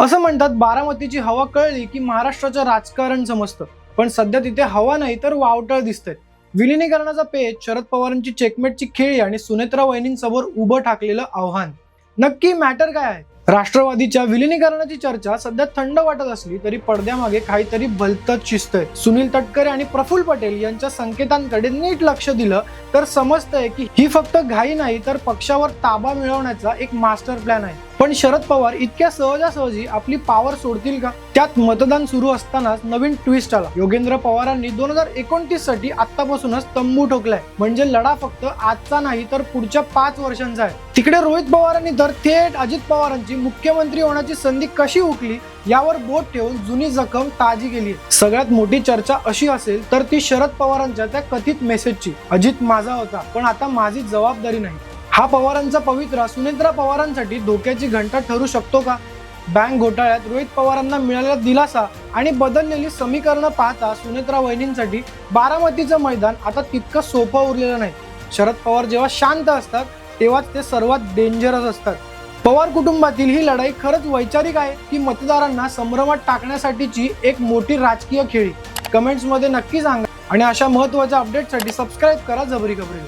असं म्हणतात बारामतीची हवा कळली की महाराष्ट्राचं राजकारण समजतं. पण सध्या तिथे हवा नाही तर वावटळ दिसतंय. विलिनीकरणाचा पेच, शरद पवारांची चेकमेटची खेळी आणि सुनेत्रा वहिनींसमोर उभं ठाकलेलं आव्हान. नक्की मॅटर काय आहे? राष्ट्रवादीच्या विलिनीकरणाची चर्चा सध्या थंड वाटत असली तरी पडद्यामागे काहीतरी भलतंच शिजतंय. सुनील तटकरे आणि प्रफुल्ल पटेल यांच्या संकेतांकडे नीट लक्ष दिलं तर समजतंय की ही फक्त घाई नाही तर पक्षावर ताबा मिळवण्याचा एक मास्टर प्लॅन आहे. पण शरद पवार इतक्या सहजासहजी आपली पॉवर सोडतील का? त्यात मतदान सुरू असतानाच नवीन ट्विस्ट आला. योगेंद्र पवारांनी 2029 साठी आतापासूनच तंबू ठोकलाय. म्हणजे लढा फक्त आजचा नाही तर पुढच्या 5 वर्षांचा आहे. तिकडे रोहित पवारांनी तर थेट अजित पवारांची मुख्यमंत्री होण्याची संधी कशी हुकली यावर बोट ठेवून जुनी जखम ताजी केली. सगळ्यात मोठी चर्चा अशी असेल तर ती शरद पवारांच्या त्या कथित मेसेजची. अजित माझा होता पण आता माझी जबाबदारी नाही. हा पवारांचा पवित्रा सुनेत्रा पवारांसाठी धोक्याची घंटा ठरू शकतो का? बँक घोटाळ्यात रोहित पवारांना मिळालेला दिलासा आणि बदललेली समीकरणं पाहता सुनेत्रा वहिनींसाठी बारामतीचं मैदान आता तितकं सोपं उरलेलं नाही. शरद पवार जेव्हा शांत असतात तेव्हाच ते सर्वात डेंजरस असतात. पवार कुटुंबातील ही लढाई खरंच वैचारिक आहे की मतदारांना संभ्रमात टाकण्यासाठीची एक मोठी राजकीय खेळी? कमेंट्समध्ये नक्की सांगा आणि अशा महत्त्वाच्या अपडेटसाठी सबस्क्राईब करा जबरी खबरी.